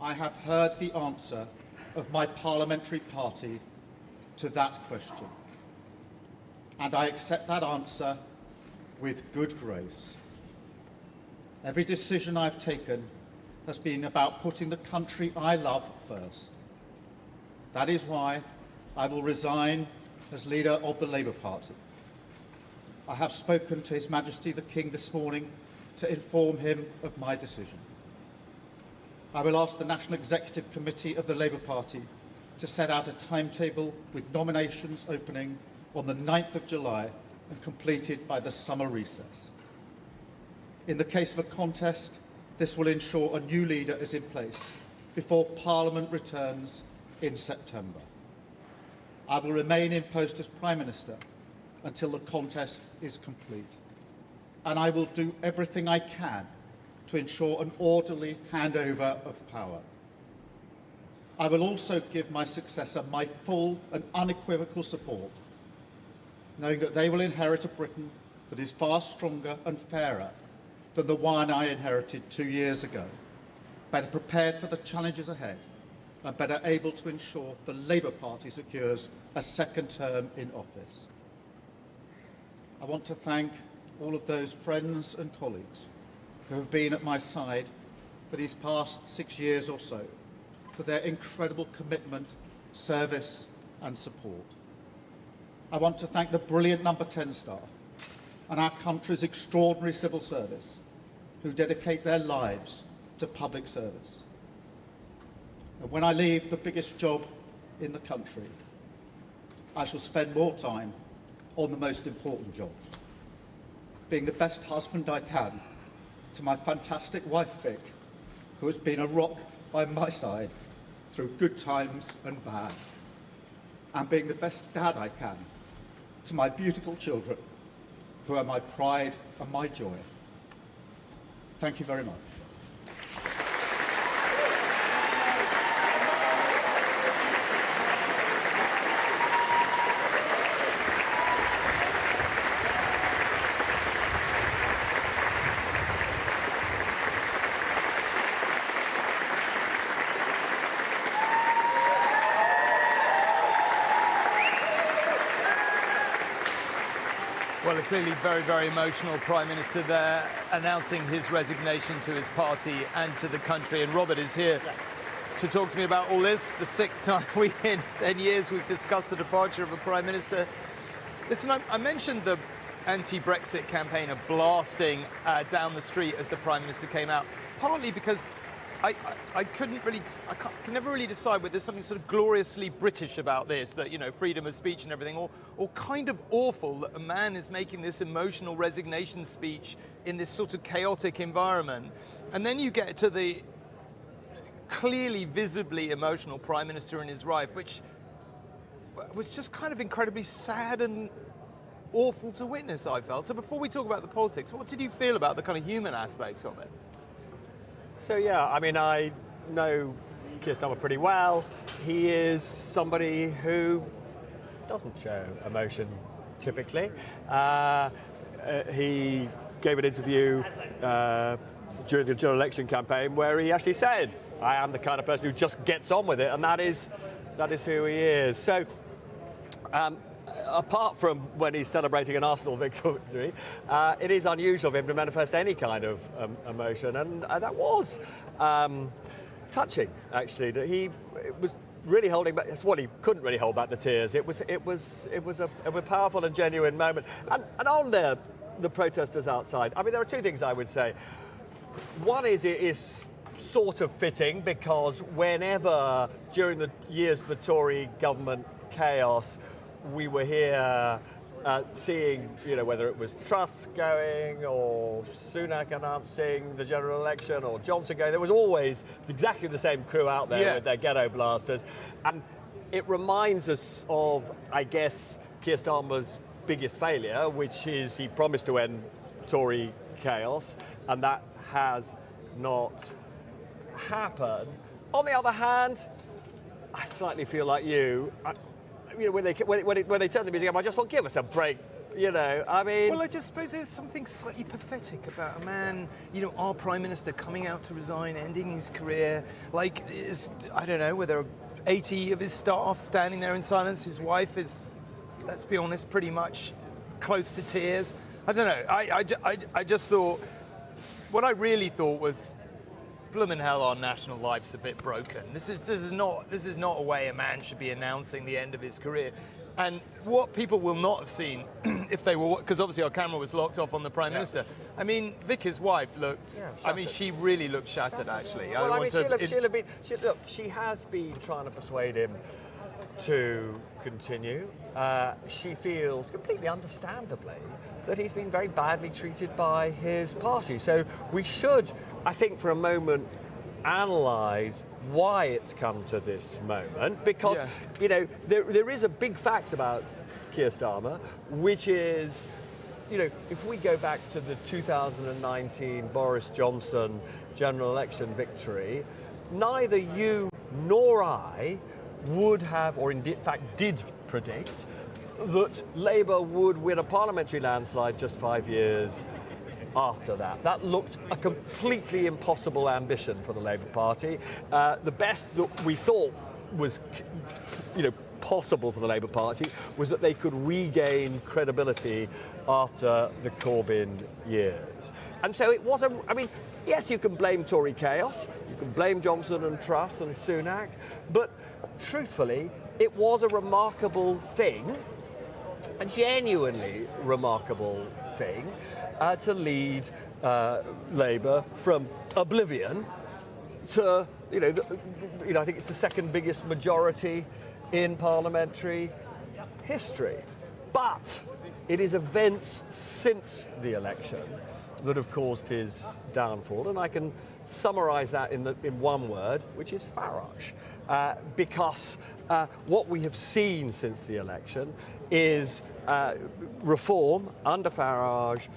I have heard the answer of my parliamentary party to that question, and I accept that answer with good grace. Every decision I've taken has been about putting the country I love first. That is why I will resign as leader of the Labour Party. I have spoken to His Majesty the King this morning to inform him of my decision. I will ask the National Executive Committee of the Labour Party to set out a timetable with nominations opening on the 9th of July and completed by the summer recess. In the case of a contest, this will ensure a new leader is in place before Parliament returns in September. I will remain in post as Prime Minister until the contest is complete, and I will do everything I can to ensure an orderly handover of power. I will also give my successor my full and unequivocal support, knowing that they will inherit a Britain that is far stronger and fairer than the one I inherited 2 years ago, better prepared for the challenges ahead, and better able to ensure the Labour Party secures a second term in office. I want to thank all of those friends and colleagues who have been at my side for these past 6 years or so, for their incredible commitment, service and support. I want to thank the brilliant Number 10 staff and our country's extraordinary civil service who dedicate their lives to public service. And when I leave the biggest job in the country, I shall spend more time on the most important job, being the best husband I can to my fantastic wife Vic, who has been a rock by my side through good times and bad, and being the best dad I can to my beautiful children, who are my pride and my joy. Thank you very much. Well, a clearly very, very emotional Prime Minister there, announcing his resignation to his party and to the country. And Robert is here to talk to me about all this. The 6th time in 10 years we've discussed the departure of a Prime Minister. Listen, I mentioned the anti-Brexit campaigner blasting down the street as the Prime Minister came out, partly because I can never really decide whether there's something sort of gloriously British about this, that, you know, freedom of speech and everything, or kind of awful that a man is making this emotional resignation speech in this sort of chaotic environment. And then you get to the clearly, visibly emotional Prime Minister and his wife, which was just kind of incredibly sad and awful to witness, I felt. So before we talk about the politics, what did you feel about the kind of human aspects of it? So yeah, I mean, I know Keir Starmer pretty well. He is somebody who doesn't show emotion typically. He gave an interview during the general election campaign where he actually said, "I am the kind of person who just gets on with it," and that is who he is. So apart from when he's celebrating an Arsenal victory, it is unusual for him to manifest any kind of emotion, and that was touching, actually. That he was really holding back. Well, he couldn't really hold back the tears. It was a powerful and genuine moment. And on the protesters outside, I mean, there are two things I would say. One is it is sort of fitting because whenever during the years of the Tory government chaos, we were here seeing, you know, whether it was Truss going or Sunak announcing the general election or Johnson going, there was always exactly the same crew out there with their ghetto blasters. And it reminds us of, I guess, Keir Starmer's biggest failure, which is he promised to end Tory chaos, and that has not happened. On the other hand, I slightly feel like you. You know, when they turned the music up, I just thought, give us a break. You know, I mean... Well, I just suppose there's something slightly pathetic about a man, our Prime Minister coming out to resign, ending his career. Like, I don't know, whether 80 of his staff standing there in silence. His wife is, let's be honest, pretty much close to tears. I don't know. I just thought, what I really thought was, bloomin' hell, our national life's a bit broken. This is not a way a man should be announcing the end of his career. And what people will not have seen, if they were, because obviously our camera was locked off on the Prime Minister. I mean, Vic, his wife, looked. I mean, she really looked shattered, actually. Well, she has been trying to persuade him to continue. She feels, completely understandably, that he's been very badly treated by his party. So we should, I think, for a moment, analyse why it's come to this moment, because there is a big fact about Keir Starmer, which is, if we go back to the 2019 Boris Johnson general election victory, neither you nor I would have, or in fact did predict, that Labour would win a parliamentary landslide just 5 years after that. That looked a completely impossible ambition for the Labour Party. The best that we thought was, possible for the Labour Party was that they could regain credibility after the Corbyn years. And so it was yes, you can blame Tory chaos, you can blame Johnson and Truss and Sunak, but truthfully, it was a remarkable thing, a genuinely remarkable thing, to lead Labour from oblivion to, I think it's the second biggest majority in parliamentary history. But it is events since the election that have caused his downfall, and I can summarise that in one word, which is Farage. Because what we have seen since the election is reform under Farage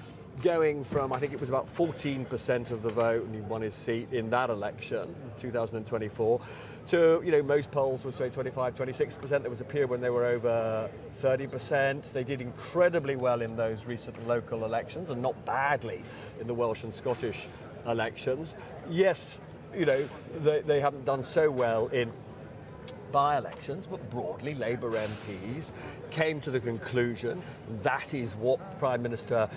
going from, I think it was about 14% of the vote, and he won his seat in that election, 2024, to, most polls would say 25, 26%. There was a period when they were over 30%. They did incredibly well in those recent local elections, and not badly in the Welsh and Scottish elections. Yes, they haven't done so well in by-elections, but broadly Labour MPs came to the conclusion, that is what Prime Minister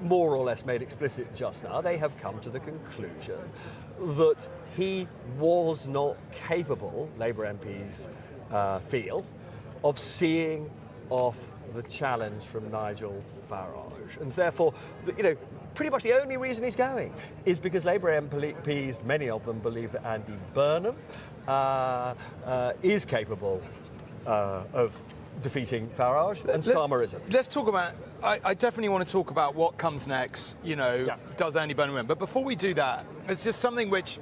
more or less made explicit just now, they have come to the conclusion that he was not capable, Labour MPs feel, of seeing off the challenge from Nigel Farage. And therefore, pretty much the only reason he's going is because Labour MPs, many of them, believe that Andy Burnham is capable of defeating Farage, and Starmer isn't. Let's talk about, I definitely want to talk about what comes next, does Andy Burnham win? But before we do that, it's just something which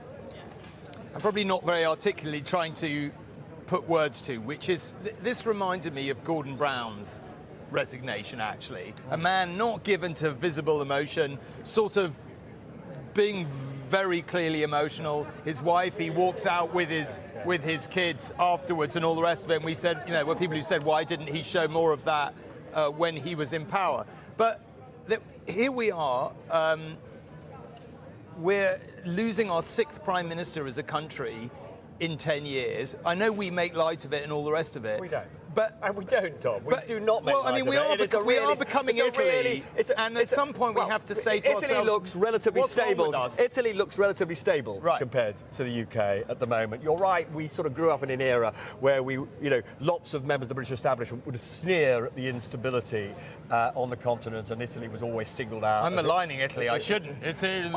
I'm probably not very articulately trying to put words to, which is, this reminded me of Gordon Brown's resignation, actually. A man not given to visible emotion, sort of being very clearly emotional. His wife, he walks out with his kids afterwards and all the rest of it. And we said, were people who said, why didn't he show more of that when he was in power? But here we are, we're losing our 6th Prime Minister as a country in 10 years. I know we make light of it and all the rest of it. We don't. And we don't, Tom. We do not make light of it. We are becoming Italy, and at some point we have to say to ourselves, Italy looks relatively stable. Italy looks relatively stable right, compared to the UK at the moment. You're right. We sort of grew up in an era where lots of members of the British establishment would sneer at the instability on the continent, and Italy was always singled out. I'm maligning Italy. I shouldn't. It's a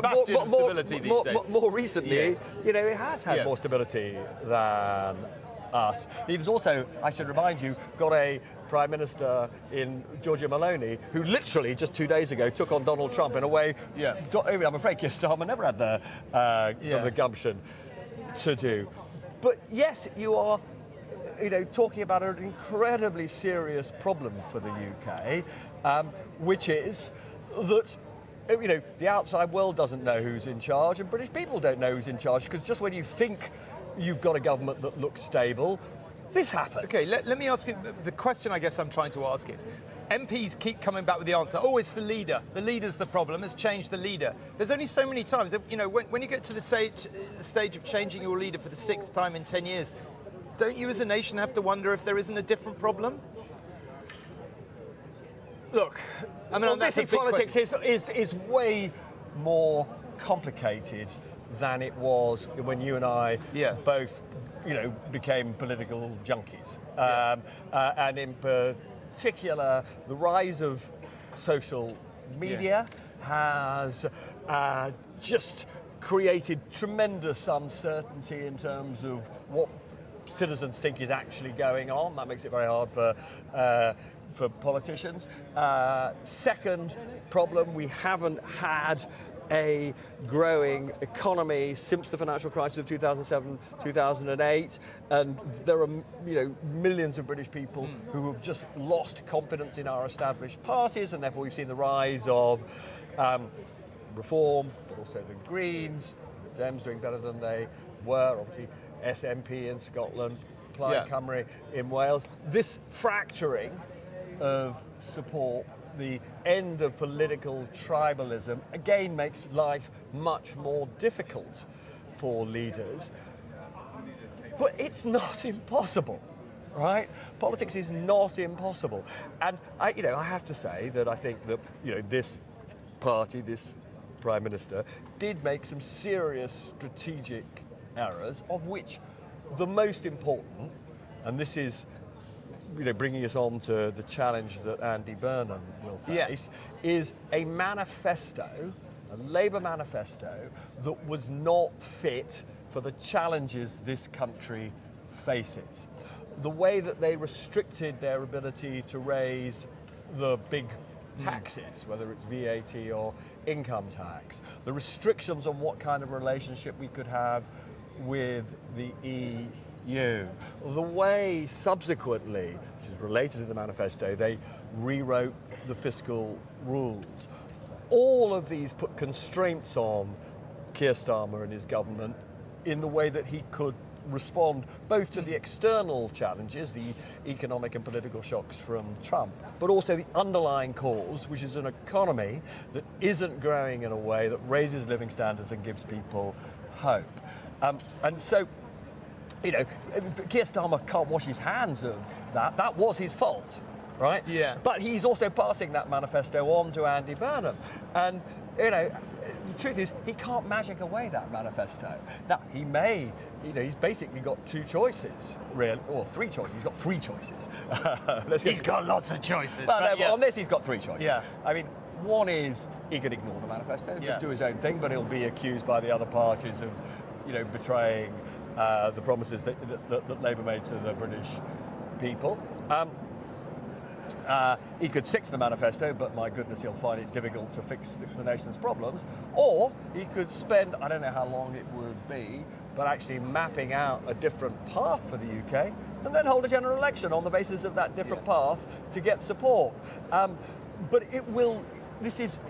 bastion of stability these days. More recently, it has had more stability than us. He's also, I should remind you, got a Prime Minister in Giorgia Meloni, who literally just 2 days ago took on Donald Trump in a way I'm afraid Keir Starmer never had the gumption to do. But yes, you are talking about an incredibly serious problem for the UK, which is that the outside world doesn't know who's in charge, and British people don't know who's in charge, because just when you think you've got a government that looks stable, this happens. Okay, let me ask you, the question I guess I'm trying to ask is, MPs keep coming back with the answer, oh, it's the leader. The leader's the problem, let's change the leader. There's only so many times, you know, when you get to the stage of changing your leader for the 6th time in 10 years, don't you as a nation have to wonder if there isn't a different problem? Look, I mean, this in politics is way more complicated than it was when you and I both, you know, became political junkies. And in particular, the rise of social media has just created tremendous uncertainty in terms of what citizens think is actually going on. That makes it very hard for politicians. Second problem, we haven't had a growing economy since the financial crisis of 2007, 2008, and there are, you know, millions of British people who have just lost confidence in our established parties, and therefore we've seen the rise of Reform, but also the Greens, Dems doing better than they were, obviously SNP in Scotland, Plaid Cymru in Wales. This fracturing of support, the end of political tribalism, again makes life much more difficult for leaders. But it's not impossible, right? Politics is not impossible. And I have to say that I think that, you know, this party, this Prime Minister, did make some serious strategic errors, of which the most important, and this is, you know, bringing us on to the challenge that Andy Burnham will face, is a manifesto, a Labour manifesto, that was not fit for the challenges this country faces. The way that they restricted their ability to raise the big taxes, whether it's VAT or income tax, the restrictions on what kind of relationship we could have with the EU, the way subsequently, which is related to the manifesto, they rewrote the fiscal rules. All of these put constraints on Keir Starmer and his government in the way that he could respond both to the external challenges, the economic and political shocks from Trump, but also the underlying cause, which is an economy that isn't growing in a way that raises living standards and gives people hope. And so, you know, Keir Starmer can't wash his hands of that. That was his fault, right? Yeah. But he's also passing that manifesto on to Andy Burnham. And, you know, the truth is, he can't magic away that manifesto. Now, he may, you know, he's basically got two choices, really, or three choices. He's got three choices. He's got lots of choices. But on this, he's got three choices. Yeah. I mean, one is he could ignore the manifesto, just do his own thing, but he'll be accused by the other parties of, you know, betraying the promises that Labour made to the British people. He could stick to the manifesto, but my goodness, he'll find it difficult to fix the nation's problems. Or he could spend, I don't know how long it would be, but actually mapping out a different path for the UK, and then hold a general election on the basis of that different path to get support. But it will, this is,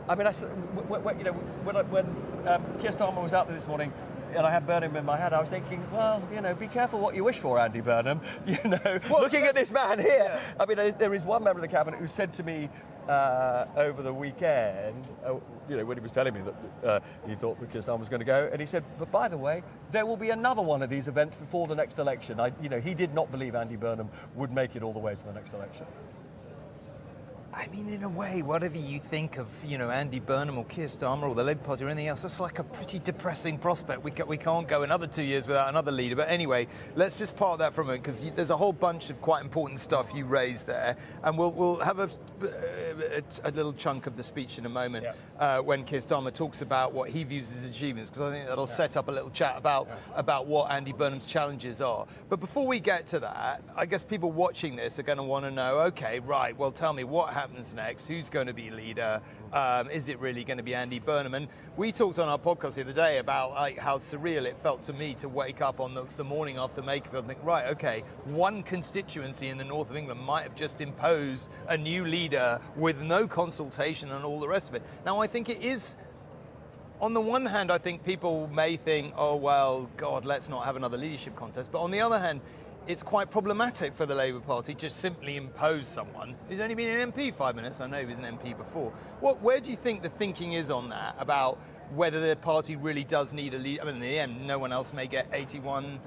I mean, when Keir Starmer was out there this morning, and I had Burnham in my head, I was thinking, well, you know, be careful what you wish for, Andy Burnham. You know, looking at this man here. Yeah. I mean, there is one member of the cabinet who said to me over the weekend, you know, when he was telling me that he thought that Keir Starmer was going to go, and he said, but by the way, there will be another one of these events before the next election. You know, he did not believe Andy Burnham would make it all the way to the next election. I mean, in a way, whatever you think of, you know, Andy Burnham or Keir Starmer or the Labour Party or anything else, that's like a pretty depressing prospect. We can't go another 2 years without another leader. But anyway, let's just park that for a moment, because there's a whole bunch of quite important stuff you raised there, and we'll have a little chunk of the speech in a moment when Keir Starmer talks about what he views as achievements, because I think that'll set up a little chat about what Andy Burnham's challenges are. But before we get to that, I guess people watching this are going to want to know, okay, right, well, tell me what happens next, who's going to be leader, is it really going to be Andy Burnham? And we talked on our podcast the other day about like how surreal it felt to me to wake up on the morning after Makerfield and think, right, okay, one constituency in the north of England might have just imposed a new leader with no consultation and all the rest of it. Now, I think it is, on the one hand, I think people may think, oh, well, God, let's not have another leadership contest. But on the other hand, it's quite problematic for the Labour Party to simply impose someone who's only been an MP 5 minutes. I know he was an MP before. Where do you think the thinking is on that, about whether the party really does need a lead? I mean, in the end, no one else may get 81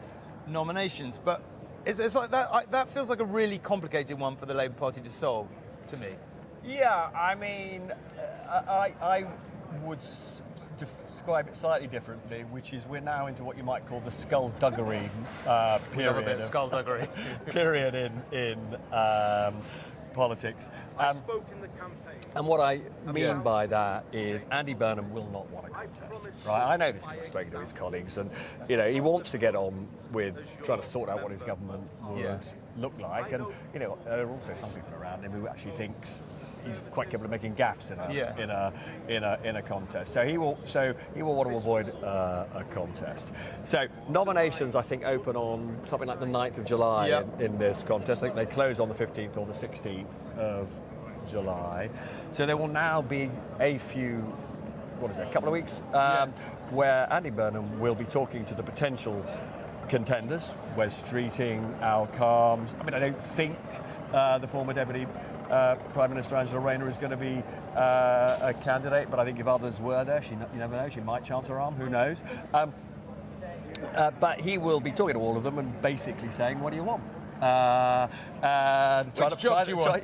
nominations, but it's like that. That feels like a really complicated one for the Labour Party to solve, to me. Yeah, I mean, I would describe it slightly differently, which is we're now into what you might call the skullduggery period. We love a bit of skullduggery. Period in politics. I spoke in the campaign. And what I mean by that is Andy Burnham will not want to contest, right? I know this because I've spoken to his colleagues, and he wants to get on with trying to sort out what his government would look like. And there are also some people around him who actually thinks he's quite capable of making gaffes in a contest. So he will want to avoid a contest. So nominations, I think, open on something like the 9th of July in this contest. I think they close on the 15th or the 16th of July. So there will now be a couple of weeks, where Andy Burnham will be talking to the potential contenders, Wes Streeting, Al Calms. I mean, I don't think the former Deputy Prime Minister Angela Rayner is going to be a candidate, but I think if others were there, you never know, she might chance her arm, who knows. But he will be talking to all of them and basically saying, what do you want? Which job do you want?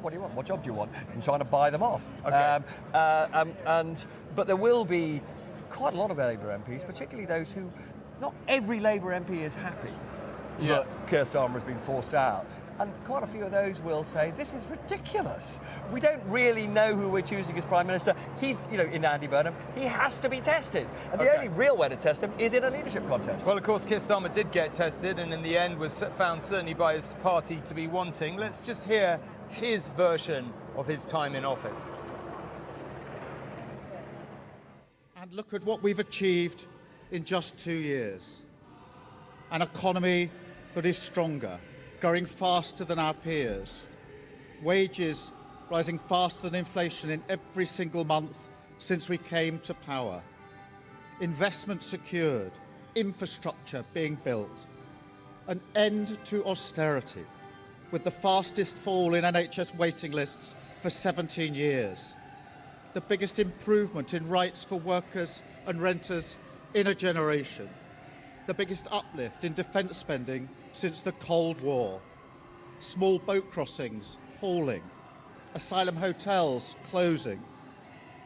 What do you want? What job do you want? And trying to buy them off. Okay. But there will be quite a lot of Labour MPs, particularly those who, not every Labour MP is happy that Keir Starmer has been forced out. And quite a few of those will say, this is ridiculous. We don't really know who we're choosing as Prime Minister. He's, in Andy Burnham, he has to be tested. And the only real way to test him is in a leadership contest. Well, of course, Keir Starmer did get tested, and in the end was found certainly by his party to be wanting. Let's just hear his version of his time in office. And look at what we've achieved in just 2 years. An economy that is stronger, growing faster than our peers, wages rising faster than inflation in every single month since we came to power, investment secured, infrastructure being built, an end to austerity, with the fastest fall in NHS waiting lists for 17 years, the biggest improvement in rights for workers and renters in a generation, the biggest uplift in defence spending since the Cold War, small boat crossings falling, asylum hotels closing,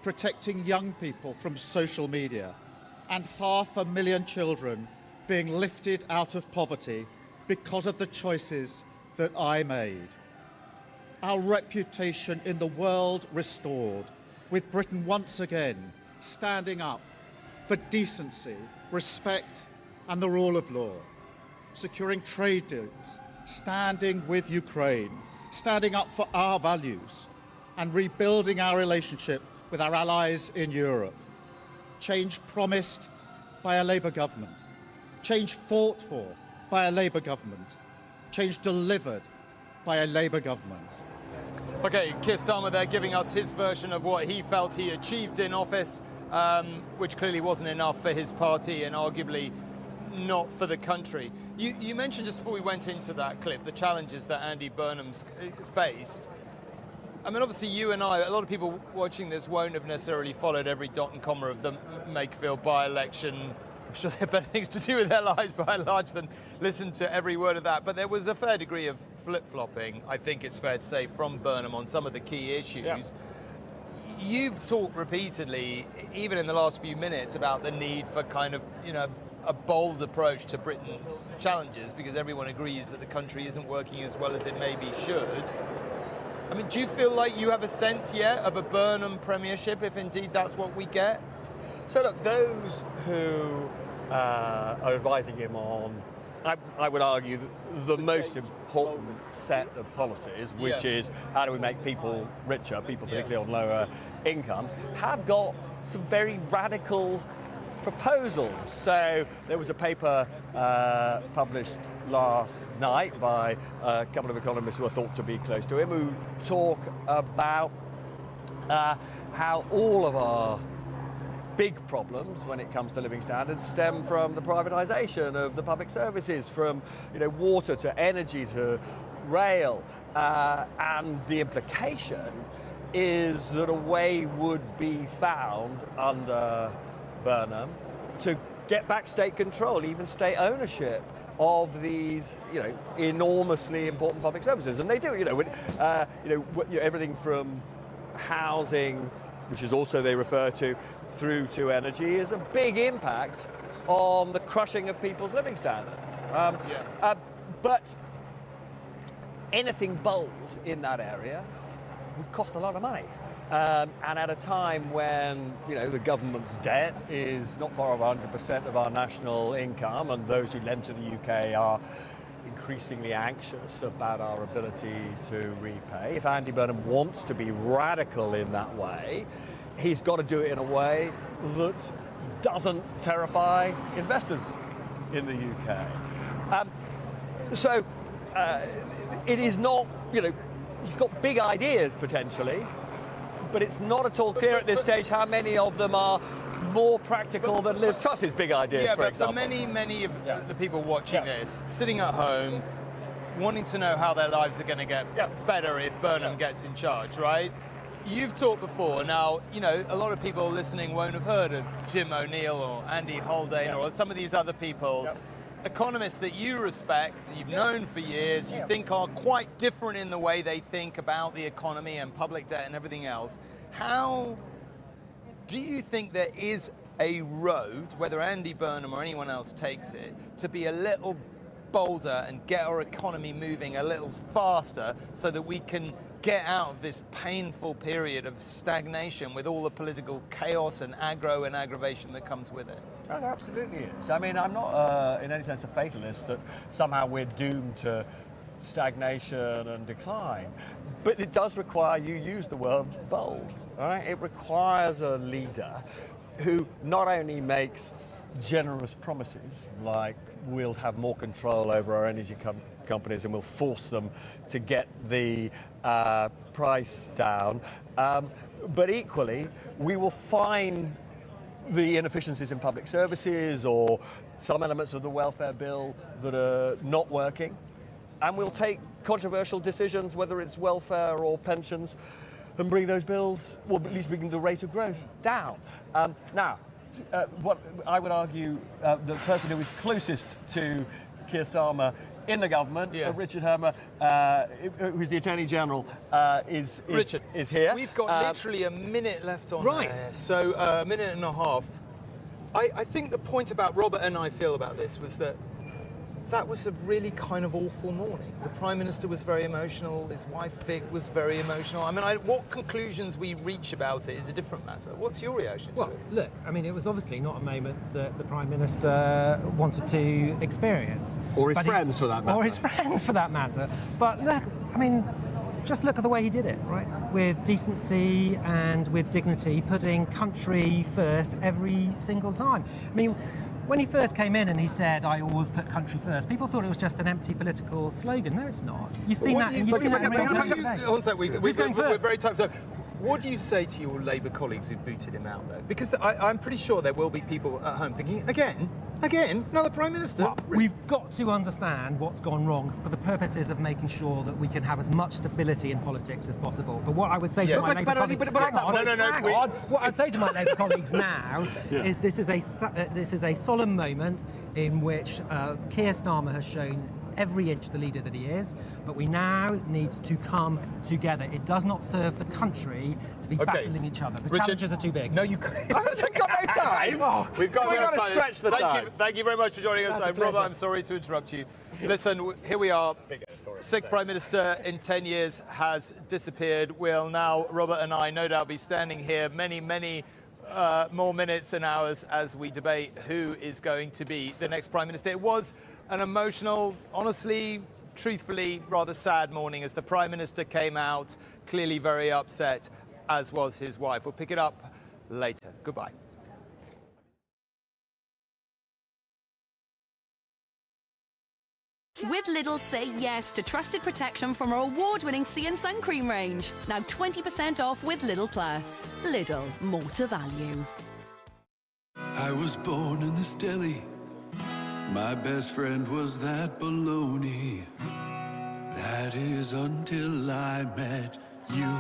protecting young people from social media, and 500,000 children being lifted out of poverty because of the choices that I made. Our reputation in the world restored, with Britain once again standing up for decency, respect, and the rule of law, securing trade deals, standing with Ukraine, standing up for our values, and rebuilding our relationship with our allies in Europe. Change promised by a Labour government, change fought for by a Labour government, change delivered by a Labour government. Okay, Keir Starmer there giving us his version of what he felt he achieved in office, which clearly wasn't enough for his party and arguably not for the country. You mentioned just before we went into that clip the challenges that Andy Burnham's faced. I mean, obviously you and I, a lot of people watching this won't have necessarily followed every dot and comma of the Makefield by-election. I'm sure they have better things to do with their lives by and large than listen to every word of that. But there was a fair degree of flip-flopping, I think it's fair to say, from Burnham on some of the key issues. Yeah. You've talked repeatedly, even in the last few minutes, about the need for kind of, a bold approach to Britain's challenges, because everyone agrees that the country isn't working as well as it maybe should. I mean, do you feel like you have a sense yet of a Burnham premiership, if indeed that's what we get? So look, those who are advising him on, I would argue, the most important set of policies, which is how do we make people richer, people particularly on lower incomes, have got some very radical proposals. So there was a paper published last night by a couple of economists who are thought to be close to him, who talk about how all of our big problems when it comes to living standards stem from the privatisation of the public services, from water to energy to rail, and the implication is that a way would be found under Burnham to get back state control, even state ownership of these, enormously important public services, and they do. Everything from housing, which is also they refer to, through to energy, is a big impact on the crushing of people's living standards. But anything bold in that area would cost a lot of money. And at a time when the government's debt is not far over 100% of our national income, and those who lend to the UK are increasingly anxious about our ability to repay. If Andy Burnham wants to be radical in that way, he's got to do it in a way that doesn't terrify investors in the UK. It is not, he's got big ideas potentially, but it's not at all clear at this stage how many of them are more practical than Liz Truss's big ideas, for example. For many of the people watching this, sitting at home, wanting to know how their lives are going to get better if Burnham gets in charge, right? You've talked before. Now, a lot of people listening won't have heard of Jim O'Neill or Andy Haldane or some of these other people. Economists that you respect, you've known for years, you think are quite different in the way they think about the economy and public debt and everything else. How do you think there is a road, whether Andy Burnham or anyone else takes it, to be a little bolder and get our economy moving a little faster so that we can get out of this painful period of stagnation with all the political chaos and aggro and aggravation that comes with it? No, there absolutely is. I mean, I'm not in any sense a fatalist that somehow we're doomed to stagnation and decline. But it does require, you use the word bold, right? It requires a leader who not only makes generous promises, like we'll have more control over our energy companies and we'll force them to get the price down, but equally, we will find the inefficiencies in public services or some elements of the welfare bill that are not working, and we'll take controversial decisions, whether it's welfare or pensions, and bring those bills, or at least bring the rate of growth down. What I would argue, the person who is closest to Keir Starmer in the government, Richard Hermer, who's the Attorney General, is here. We've got literally a minute left on there, so a minute and a half. I think the point about Robert and I feel about this was that was a really kind of awful morning. The Prime Minister was very emotional, his wife Vic was very emotional. I mean, what conclusions we reach about it is a different matter. What's your reaction to it? Well, look, I mean, it was obviously not a moment that the Prime Minister wanted to experience. Or his friends, for that matter. Or his friends, for that matter. But look, I mean, just look at the way he did it, right? With decency and with dignity, putting country first every single time. I mean, when he first came in and he said, "I always put country first," people thought it was just an empty political slogan. No, it's not. You've seen that. We're very tight. So, what do you say to your Labour colleagues who booted him out, though? Because I'm pretty sure there will be people at home thinking, again, another Prime Minister. Well, we've got to understand what's gone wrong for the purposes of making sure that we can have as much stability in politics as possible. But what I would say to my Labour colleagues, what I'd say to my Labour colleagues now is this is a solemn moment in which Keir Starmer has shown every inch the leader that he is, but we now need to come together. It does not serve the country to be battling each other. The challenges are too big. No, you can't. We've got no time. We've got to stretch the time. Thank you very much for joining us. Robert, I'm sorry to interrupt you. Listen, here we are. Sixth Prime Minister in 10 years has disappeared. We'll now, Robert and I, no doubt be standing here many more minutes and hours as we debate who is going to be the next Prime Minister. It was an emotional, honestly, truthfully, rather sad morning as the Prime Minister came out, clearly very upset, as was his wife. We'll pick it up later. Goodbye. With Lidl, say yes to trusted protection from our award-winning Sea and Sun Cream range. Now 20% off with Lidl Plus. Lidl, more to value. I was born in this deli. My best friend was that baloney. That is until I met you.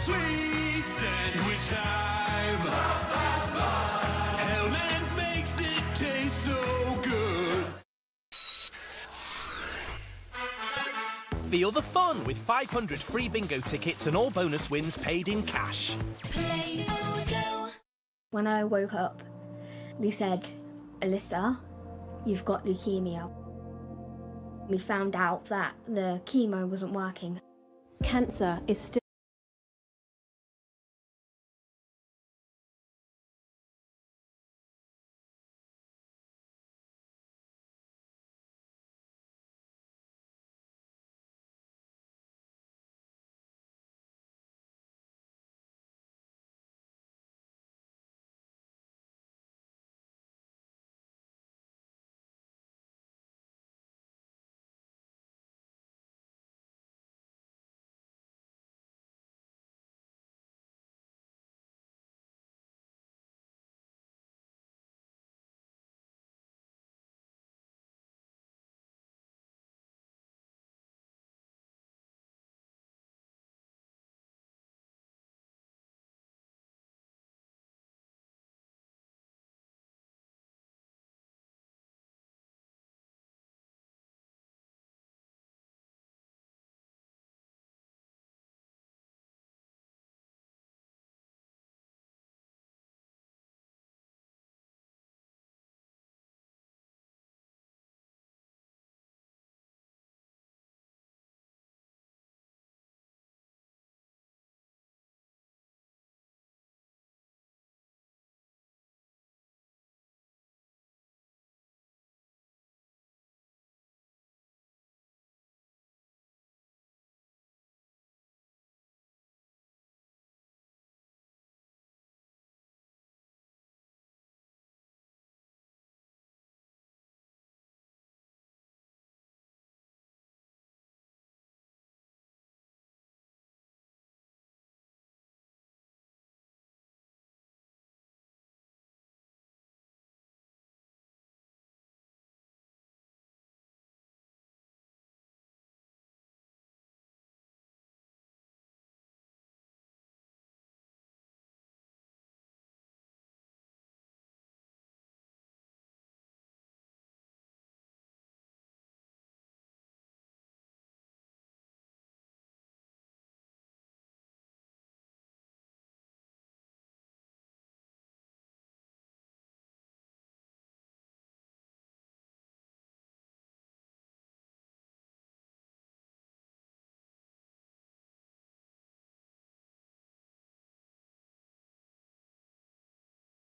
Sweet sandwich time. Hellman's makes it taste so good. Feel the fun with 500 free bingo tickets and all bonus wins paid in cash. Play Ojo. When I woke up, they said, Alyssa, you've got leukemia. We found out that the chemo wasn't working. Cancer is still